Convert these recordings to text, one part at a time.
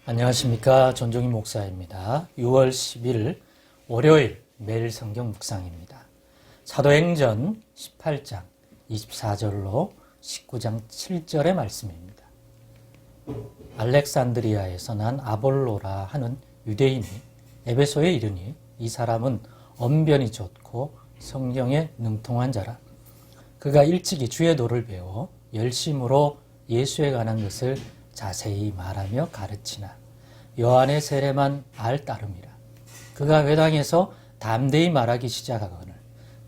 안녕하십니까. 전종희 목사입니다. 6월 10일 월요일 매일 성경 묵상입니다. 사도행전 18장 24절로 19장 7절의 말씀입니다. 알렉산드리아에서 난 아볼로라 하는 유대인이 에베소에 이르니 이 사람은 언변이 좋고 성경에 능통한 자라. 그가 일찍이 주의 도를 배워 열심으로 예수에 관한 것을 자세히 말하며 가르치나 요한의 세례만 알 따름이라. 그가 회당에서 담대히 말하기 시작하거늘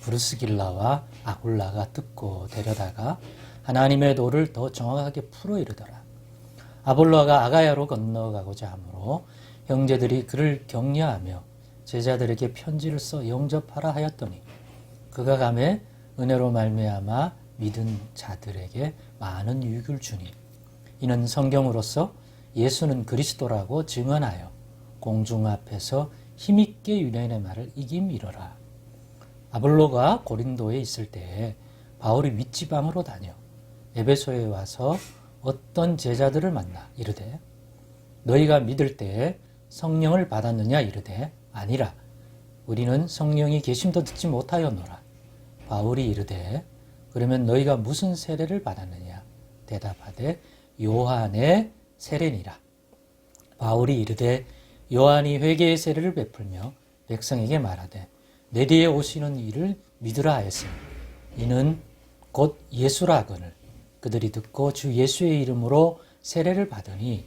브루스길라와 아굴라가 듣고 데려다가 하나님의 도를 더 정확하게 풀어 이르더라. 아볼로가 아가야로 건너가고자 하므로 형제들이 그를 격려하며 제자들에게 편지를 써 영접하라 하였더니 그가 가매 은혜로 말미암아 믿은 자들에게 많은 유익을 주니 이는 성경으로서 예수는 그리스도라고 증언하여 공중 앞에서 힘있게 유대인의 말을 이김이러라. 아볼로가 고린도에 있을 때에 바울이 윗지방으로 다녀 에베소에 와서 어떤 제자들을 만나 이르되 너희가 믿을 때에 성령을 받았느냐 이르되 아니라 우리는 성령이 계심도 듣지 못하였노라. 바울이 이르되 그러면 너희가 무슨 세례를 받았느냐 대답하되 요한의 세례니라. 바울이 이르되 요한이 회개의 세례를 베풀며 백성에게 말하되 내 뒤에 오시는 이를 믿으라 하였으니 이는 곧 예수라거늘 그들이 듣고 주 예수의 이름으로 세례를 받으니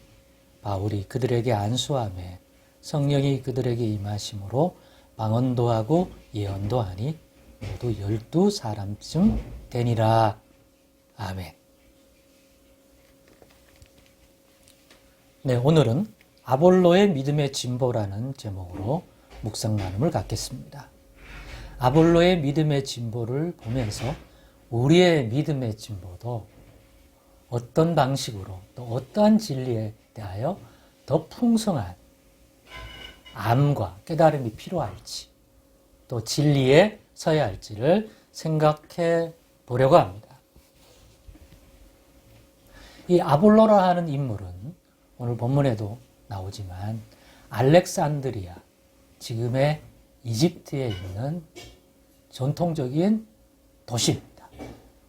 바울이 그들에게 안수하매 성령이 그들에게 임하심으로 방언도 하고 예언도 하니 모두 12사람쯤 되니라. 아멘. 네, 오늘은 아볼로의 믿음의 진보라는 제목으로 묵상 나눔을 갖겠습니다. 아볼로의 믿음의 진보를 보면서 우리의 믿음의 진보도 어떤 방식으로 또 어떠한 진리에 대하여 더 풍성한 암과 깨달음이 필요할지 또 진리에 서야 할지를 생각해 보려고 합니다. 이 아볼로라 하는 인물은 오늘 본문에도 나오지만 알렉산드리아, 지금의 이집트에 있는 전통적인 도시입니다.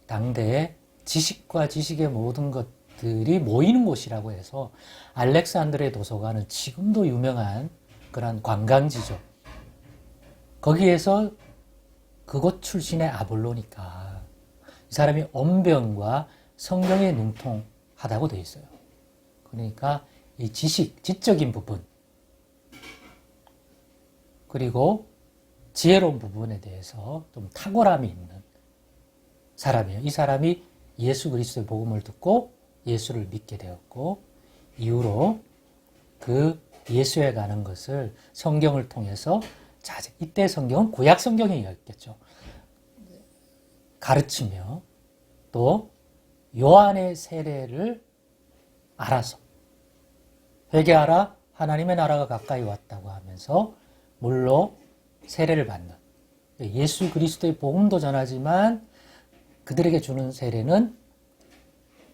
당대의 지식과 지식의 모든 것들이 모이는 곳이라고 해서 알렉산드리아 도서관은 지금도 유명한 그런 관광지죠. 거기에서 그곳 출신의 아볼로니까 이 사람이 언변과 성경에 능통하다고 되어 있어요. 그러니까 이 지적인 부분 그리고 지혜로운 부분에 대해서 좀 탁월함이 있는 사람이에요. 이 사람이 예수 그리스도의 복음을 듣고 예수를 믿게 되었고 이후로 그 예수에 관한 것을 성경을 통해서 이때 성경은 구약 성경이었겠죠. 가르치며 또 요한의 세례를 알아서 회개하라 하나님의 나라가 가까이 왔다고 하면서 물로 세례를 받는 예수 그리스도의 복음도 전하지만 그들에게 주는 세례는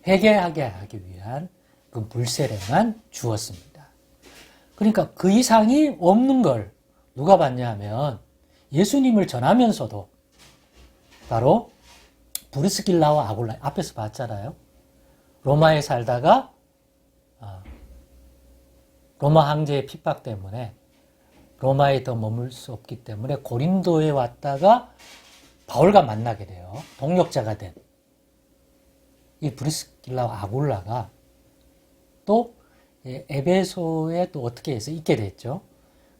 회개하게 하기 위한 그 물세례만 주었습니다. 그러니까 그 이상이 없는 걸 누가 받냐 하면 예수님을 전하면서도 바로 브루스길라와 아굴라 앞에서 봤잖아요. 로마에 살다가 로마 황제의 핍박 때문에 로마에 더 머물 수 없기 때문에 고린도에 왔다가 바울과 만나게 돼요. 동역자가 된 이 브루스길라와 아굴라가 또 에베소에 또 어떻게 해서 있게 됐죠.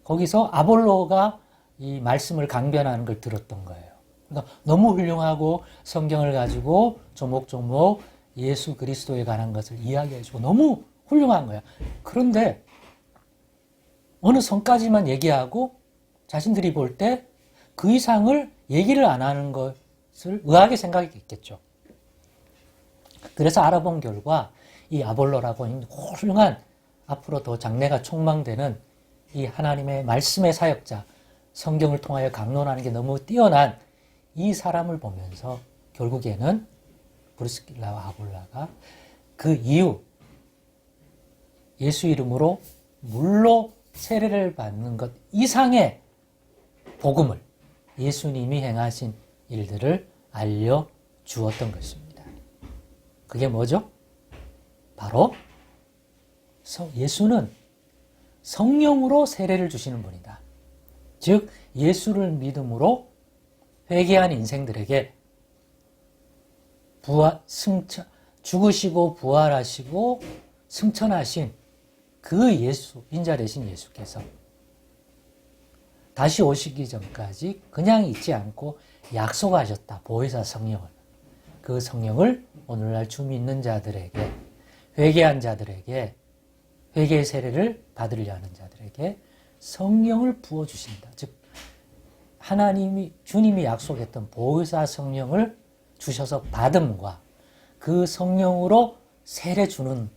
거기서 아볼로가 이 말씀을 강변하는 걸 들었던 거예요. 그러니까 너무 훌륭하고 성경을 가지고 조목조목 예수 그리스도에 관한 것을 이야기해주고 너무 훌륭한 거야. 그런데 어느 선까지만 얘기하고 자신들이 볼 때 그 이상을 얘기를 안 하는 것을 의아하게 생각했겠죠. 그래서 알아본 결과 이 아볼로라고 훌륭한 앞으로 더 장래가 촉망되는 이 하나님의 말씀의 사역자, 성경을 통하여 강론하는 게 너무 뛰어난 이 사람을 보면서 결국에는 브루스길라와 아굴라가 그 이후 예수 이름으로 물로 세례를 받는 것 이상의 복음을, 예수님이 행하신 일들을 알려주었던 것입니다. 그게 뭐죠? 바로 예수는 성령으로 세례를 주시는 분이다. 즉 예수를 믿음으로 회개한 인생들에게 죽으시고 부활하시고 승천하신 그 예수, 인자 되신 예수께서 다시 오시기 전까지 그냥 있지 않고 약속하셨다. 보혜사 성령을. 그 성령을 오늘날 주 믿는 자들에게, 회개한 자들에게, 회개의 세례를 받으려 하는 자들에게 성령을 부어주신다. 즉 주님이 약속했던 보혜사 성령을 주셔서 받음과 그 성령으로 세례 주는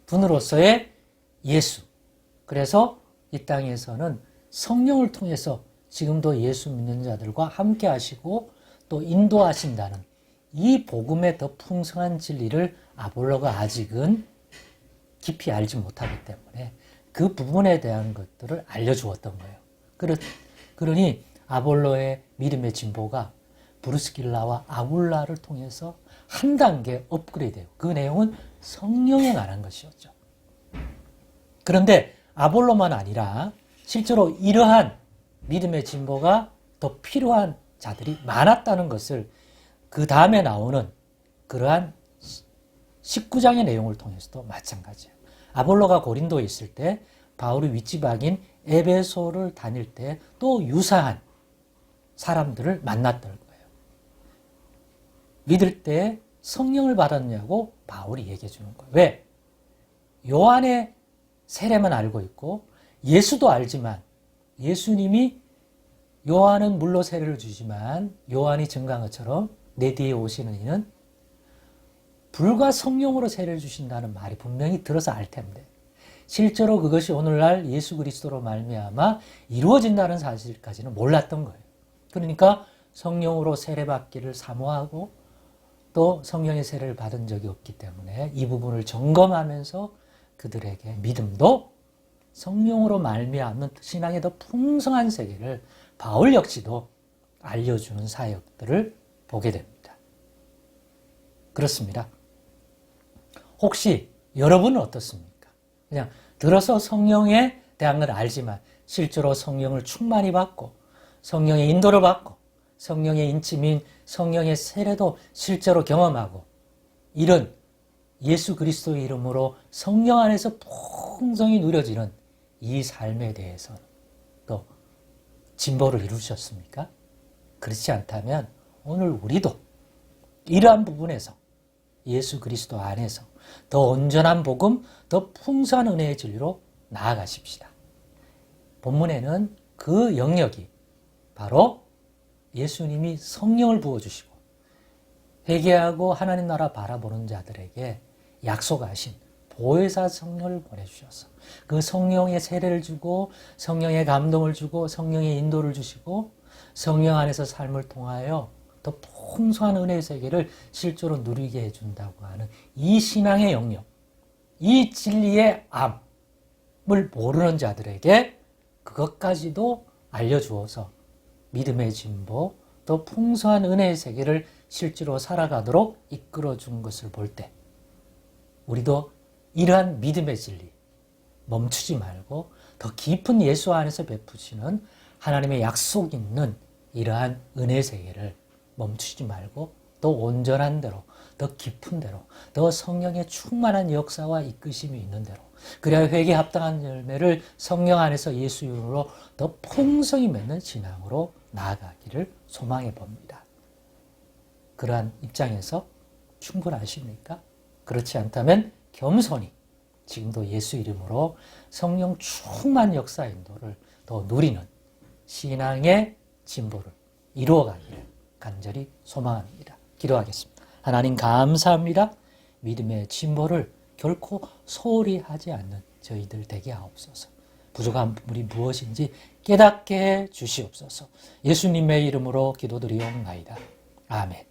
분으로서의 예수. 그래서 이 땅에서는 성령을 통해서 지금도 예수 믿는 자들과 함께 하시고 또 인도하신다는 이 복음의 더 풍성한 진리를 아볼로가 아직은 깊이 알지 못하기 때문에 그 부분에 대한 것들을 알려주었던 거예요. 그러니 아볼로의 믿음의 진보가 브루스길라와 아굴라를 통해서 한 단계 업그레이드돼요. 그 내용은 성령에 관한 것이었죠. 그런데 아볼로만 아니라 실제로 이러한 믿음의 진보가 더 필요한 자들이 많았다는 것을 그 다음에 나오는 그러한 19장의 내용을 통해서도 마찬가지예요. 아볼로가 고린도에 있을 때 바울이 윗지방인 에베소를 다닐 때 또 유사한 사람들을 만났던 거예요. 믿을 때 성령을 받았냐고 바울이 얘기해 주는 거예요. 왜? 요한의 세례만 알고 있고 예수도 알지만 예수님이 요한은 물로 세례를 주지만 요한이 증거한 것처럼 내 뒤에 오시는 이는 불과 성령으로 세례를 주신다는 말이 분명히 들어서 알 텐데 실제로 그것이 오늘날 예수 그리스도로 말미암아 이루어진다는 사실까지는 몰랐던 거예요. 그러니까 성령으로 세례받기를 사모하고 또 성령의 세례를 받은 적이 없기 때문에 이 부분을 점검하면서 그들에게 믿음도 성령으로 말미암는 신앙의 더 풍성한 세계를 바울 역시도 알려주는 사역들을 보게 됩니다. 그렇습니다. 혹시 여러분은 어떻습니까? 그냥 들어서 성령에 대한 걸 알지만 실제로 성령을 충만히 받고 성령의 인도를 받고 성령의 인침인 성령의 세례도 실제로 경험하고 이런 예수 그리스도의 이름으로 성령 안에서 풍성히 누려지는 이 삶에 대해서 또 진보를 이루셨습니까? 그렇지 않다면 오늘 우리도 이러한 부분에서 예수 그리스도 안에서 더 온전한 복음, 더 풍성한 은혜의 진리로 나아가십시다. 본문에는 그 영역이 바로 예수님이 성령을 부어주시고 회개하고 하나님 나라 바라보는 자들에게 약속하신 보혜사 성령을 보내주셔서 그 성령의 세례를 주고 성령의 감동을 주고 성령의 인도를 주시고 성령 안에서 삶을 통하여 더 풍성한 은혜의 세계를 실제로 누리게 해준다고 하는 이 신앙의 영역, 이 진리의 암을 모르는 자들에게 그것까지도 알려주어서 믿음의 진보, 또 풍성한 은혜의 세계를 실제로 살아가도록 이끌어준 것을 볼 때 우리도 이러한 믿음의 진리 멈추지 말고 더 깊은 예수 안에서 베푸시는 하나님의 약속 있는 이러한 은혜 세계를 멈추지 말고 더 온전한 대로, 더 깊은 대로, 더 성령의 충만한 역사와 이끄심이 있는 대로 그래야 회개에 합당한 열매를 성령 안에서 예수 이름으로 더 풍성히 맺는 신앙으로 나아가기를 소망해 봅니다. 그러한 입장에서 충분하십니까? 그렇지 않다면 겸손히 지금도 예수 이름으로 성령 충만 역사 인도를 더 누리는 신앙의 진보를 이루어가기를 간절히 소망합니다. 기도하겠습니다. 하나님 감사합니다. 믿음의 진보를 결코 소홀히 하지 않는 저희들 되게 하옵소서. 부족한 부분이 무엇인지 깨닫게 해 주시옵소서. 예수님의 이름으로 기도드리옵나이다. 아멘.